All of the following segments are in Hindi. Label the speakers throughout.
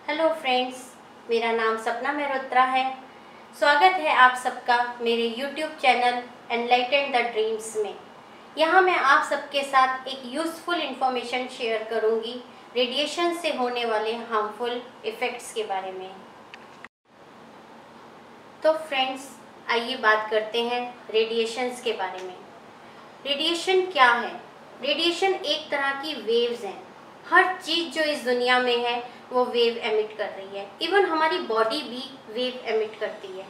Speaker 1: हेलो फ्रेंड्स, मेरा नाम सपना मेहरोत्रा है। स्वागत है आप सबका मेरे YouTube channel enlighten the dreams में। यहाँ मैं आप सबके साथ एक यूज़फुल इन्फॉर्मेशन शेयर करूँगी रेडिएशन से होने वाले हार्मफुल इफ़ेक्ट्स के बारे में। तो फ्रेंड्स, आइए बात करते हैं रेडिएशंस के बारे में। रेडिएशन क्या है? रेडिएशन एक तरह की वेव्स हैं। हर चीज़ जो इस दुनिया में है वो वेव एमिट कर रही है। इवन हमारी बॉडी भी वेव एमिट करती है।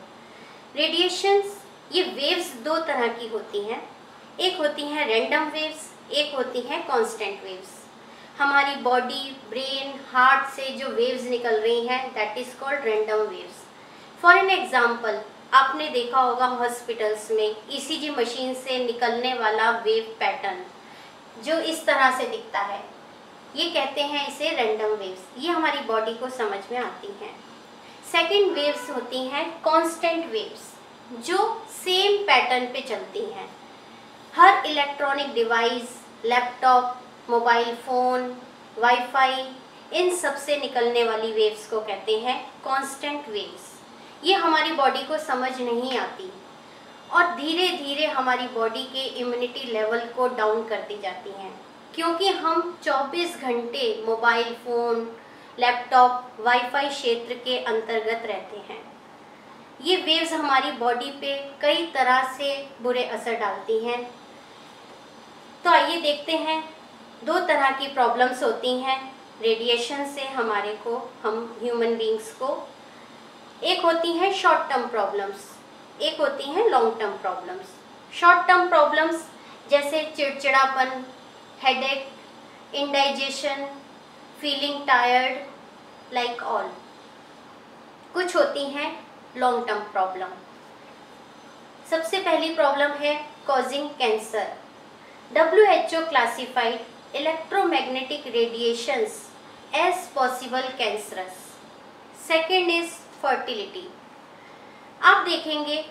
Speaker 1: रेडिएशंस, ये वेव्स दो तरह की होती हैं। एक होती हैं रैंडम वेव्स, एक होती हैं कांस्टेंट वेव्स। हमारी बॉडी, ब्रेन, हार्ट से जो वेव्स निकल रही हैं that is called random waves. For an example, आपने देखा होगा हॉस्पिटल्स में ईसीजी मशीन से निकलने वाला वेव पैटर्न जो इस तरह से दिखता है, ये कहते हैं इसे रैंडम वेव्स। ये हमारी बॉडी को समझ में आती हैं। सेकंड वेव्स होती हैं कांस्टेंट वेव्स, जो सेम पैटर्न पे चलती हैं। हर electronic device, laptop, mobile phone, wifi, इन सब से निकलने वाली वेव्स को कहते हैं कांस्टेंट वेव्स। ये हमारी बॉडी को समझ नहीं आती और धीरे धीरे हमारी बॉडी के इम्यूनिटी लेवल को डाउन करती जाती हैं, क्योंकि हम 24 घंटे मोबाइल फ़ोन, लैपटॉप, वाईफाई क्षेत्र के अंतर्गत रहते हैं। ये वेव्स हमारी बॉडी पे कई तरह से बुरे असर डालती हैं। तो आइए देखते हैं, दो तरह की प्रॉब्लम्स होती हैं रेडिएशन से हमारे को, हम ह्यूमन बींग्स को। एक होती हैं शॉर्ट टर्म प्रॉब्लम्स, एक होती हैं long term problems. Short term problems जैसे चिड़चिड़ापन, headache, indigestion, feeling tired, like all. कुछ होती हैं लॉन्ग टर्म प्रॉब्लम। सबसे पहली प्रॉब्लम है causing cancer. WHO classified electromagnetic radiations as possible cancerous. Second is fertility. आप देखेंगे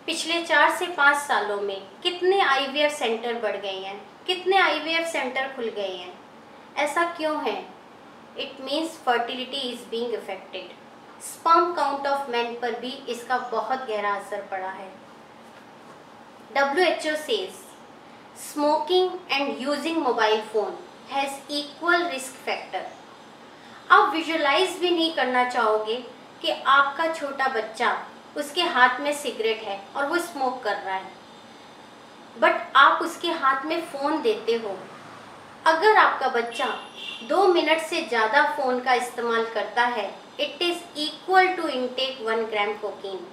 Speaker 1: पिछले 4 से 5 सालों में कितने IVF सेंटर बढ़ गए हैं, कितने IVF सेंटर खुल गए हैं। ऐसा क्यों है? It means fertility is being affected. Sperm count of man पर भी इसका बहुत गहरा असर पड़ा है। WHO says smoking and using mobile phone has equal risk factor. आप विजुअलाइज भी नहीं करना चाहोगे कि आपका छोटा बच्चा, उसके हाथ में सिगरेट है और वो स्मोक कर रहा है, बट आप उसके हाथ में फ़ोन देते हो। अगर आपका बच्चा 2 मिनट से ज़्यादा फ़ोन का इस्तेमाल करता है, it is equal to intake 1 gram cocaine.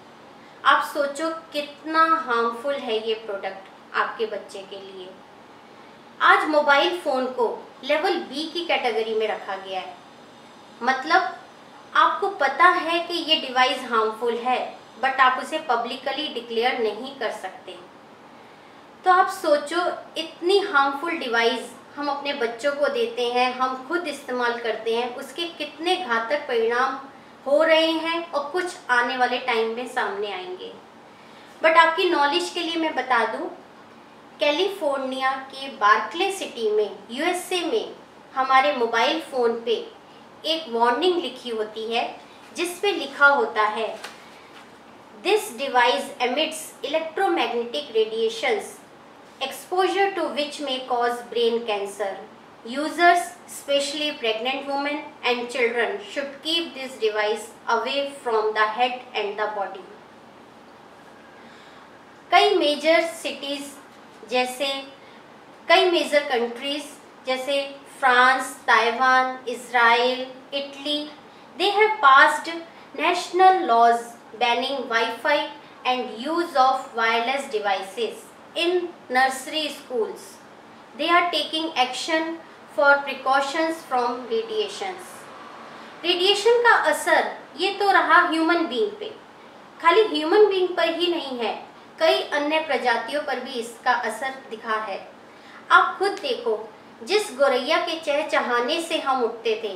Speaker 1: आप सोचो कितना हार्मफुल है ये प्रोडक्ट आपके बच्चे के लिए। आज मोबाइल फ़ोन को लेवल B की कैटेगरी में रखा गया है। मतलब आपको पता है कि ये डिवाइस हार्मफुल है, बट आप उसे पब्लिकली डिक्लेयर नहीं कर सकते। तो आप सोचो, इतनी हार्मफुल डिवाइस हम अपने बच्चों को देते हैं, हम खुद इस्तेमाल करते हैं, उसके कितने घातक परिणाम हो रहे हैं और कुछ आने वाले टाइम में सामने आएंगे। बट आपकी नॉलेज के लिए मैं बता दूं, कैलिफोर्निया के बार्कले सिटी में, USA में, हमारे मोबाइल फ़ोन पे एक वार्निंग लिखी होती है जिस पे लिखा होता है this device emits electromagnetic radiations exposure to which may cause brain cancer. Users, especially pregnant women and children, should keep this device away from the head and the body. कई मेजर सिटीज़ जैसे कई मेजर कंट्रीज जैसे France, Taiwan, Israel, Italy, they have passed national laws banning Wi-Fi and use of wireless devices in nursery schools. They are taking action for precautions from radiations. Radiation का असर ये तो रहा ह्यूमन बीइंग पे, खाली ह्यूमन बीइंग पर ही नहीं है, कई अन्य प्रजातियों पर भी इसका असर दिखा है। आप खुद देखो, जिस गौरैया के चहचहाने से हम उठते थे,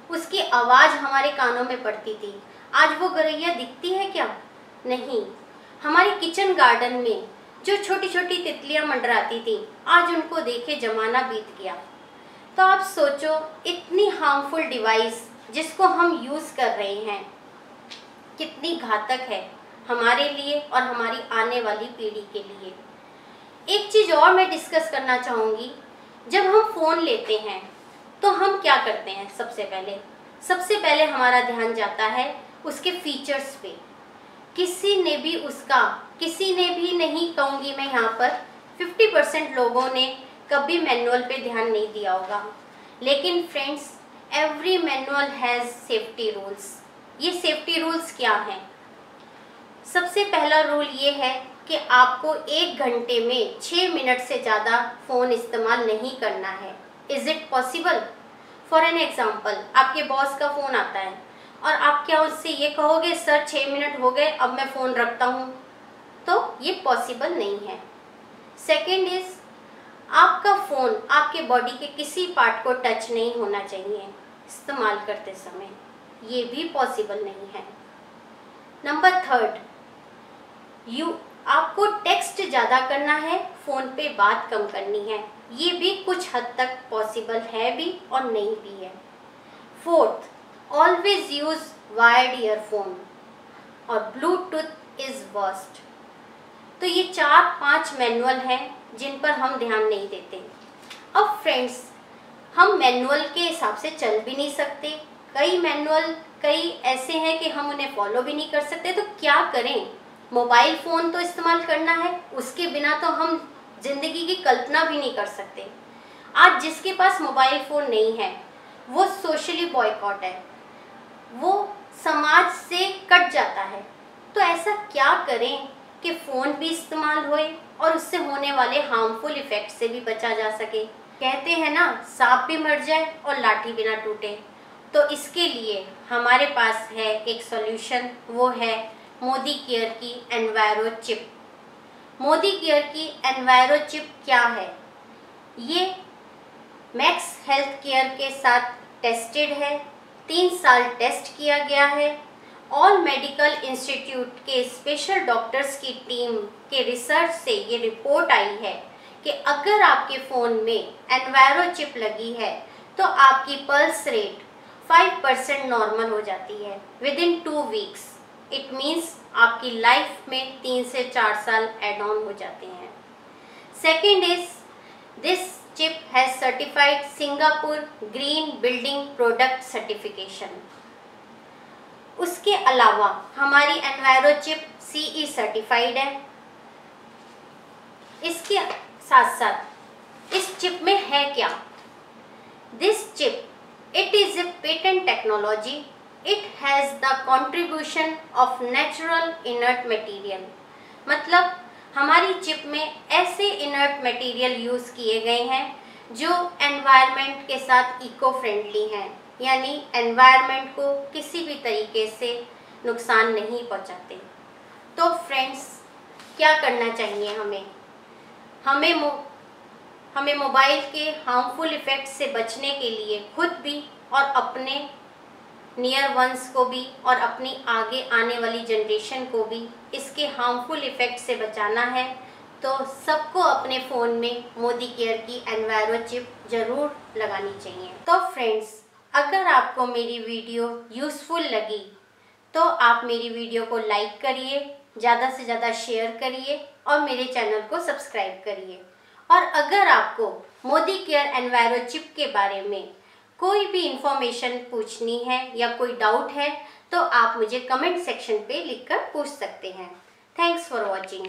Speaker 1: उसकी आवाज़ हमारे कानों में पड़ती थी। आज वो गौरैया दिखती है क्या? नहीं। हमारे किचन गार्डन में जो छोटी छोटी तितलियां मंडराती थी, आज उनको देखे जमाना बीत गया। तो आप सोचो, इतनी हार्मफुल डिवाइस जिसको हम यूज़ कर रहे हैं कितनी घातक है हमारे लिए और हमारी आने वाली पीढ़ी के लिए। एक चीज़ और मैं डिस्कस करना चाहूँगी, जब हम फ़ोन लेते हैं तो हम क्या करते हैं? सबसे पहले हमारा ध्यान जाता है उसके फीचर्स पे। किसी ने भी नहीं कहूँगी मैं यहाँ पर, 50% लोगों ने कभी मैनुअल पे ध्यान नहीं दिया होगा। लेकिन friends, every manual has safety rules. ये सेफ्टी रूल्स क्या हैं? सबसे पहला रूल ये है कि आपको 1 घंटे में 6 मिनट से ज़्यादा फ़ोन इस्तेमाल नहीं करना है। Is it possible? For an example, आपके बॉस का फ़ोन आता है और आप क्या उससे ये कहोगे, सर 6 मिनट हो गए, अब मैं फ़ोन रखता हूँ? तो ये पॉसिबल नहीं है। सेकेंड इज़, आपका फ़ोन आपके बॉडी के किसी पार्ट को टच नहीं होना चाहिए इस्तेमाल करते समय, ये भी पॉसिबल नहीं है। नंबर थर्ड, आपको टेक्स्ट ज़्यादा करना है, फ़ोन पे बात कम करनी है। ये भी कुछ हद तक पॉसिबल है भी और नहीं भी है। Fourth, always use wired earphone और ब्लूटूथ इज़ वर्स्ट। तो ये 4-5 मैनुअल हैं जिन पर हम ध्यान नहीं देते। अब फ्रेंड्स, हम मैनुअल के हिसाब से चल भी नहीं सकते। कई ऐसे हैं कि हम उन्हें फॉलो भी नहीं कर सकते। तो क्या करें? मोबाइल फ़ोन तो इस्तेमाल करना है, उसके बिना तो हम ज़िंदगी की कल्पना भी नहीं कर सकते। आज जिसके पास मोबाइल फ़ोन नहीं है वो सोशली बॉयकॉट है, वो समाज से कट जाता है। तो ऐसा क्या करें कि फ़ोन भी इस्तेमाल होए और उससे होने वाले हार्मफुल इफ़ेक्ट से भी बचा जा सके? कहते हैं ना, सांप भी मर जाए और लाठी भी ना टूटे। तो इसके लिए हमारे पास है एक सॉल्यूशन, वो है मोदी केयर की एनवायरो चिप। मोदी केयर की एनवायरो चिप क्या है? ये मैक्स हेल्थ केयर के साथ टेस्टेड है, 3 साल टेस्ट किया गया है। ऑल मेडिकल इंस्टीट्यूट के स्पेशल डॉक्टर्स की टीम के रिसर्च से ये रिपोर्ट आई है कि अगर आपके फ़ोन में एनवायरो चिप लगी है तो आपकी पल्स रेट 5% नॉर्मल हो जाती है with in 2 weeks. It means आपकी लाइफ में 3 से 4 साल एड ऑन हो जाते हैं। Second is, this chip has certified Singapore green building product certification. उसके अलावा हमारी एनवायरो चिप CE सर्टिफाइड है। इसके साथ साथ इस चिप में है क्या? This chip, it is a patent technology. It has the contribution of natural inert material. मतलब हमारी चिप में ऐसे इनर्ट मटेरियल यूज़ किए गए हैं जो एनवायरनमेंट के साथ इको फ्रेंडली हैं, यानी एनवायरनमेंट को किसी भी तरीके से नुकसान नहीं पहुंचाते। तो फ्रेंड्स, क्या करना चाहिए हमें मोबाइल के हार्मफुल इफ़ेक्ट से बचने के लिए खुद भी और अपने नियर वंस को भी और अपनी आगे आने वाली जनरेशन को भी इसके हार्मफुल इफ़ेक्ट से बचाना है। तो सबको अपने फ़ोन में मोदी केयर की एनवायरो चिप ज़रूर लगानी चाहिए। तो फ्रेंड्स, अगर आपको मेरी वीडियो यूज़फुल लगी तो आप मेरी वीडियो को लाइक करिए, ज़्यादा से ज़्यादा शेयर करिए और मेरे चैनल को सब्सक्राइब करिए। और अगर आपको मोदी केयर एनवायरो चिप के बारे में कोई भी इंफॉर्मेशन पूछनी है या कोई डाउट है तो आप मुझे कमेंट सेक्शन पे लिखकर पूछ सकते हैं। Thanks for watching.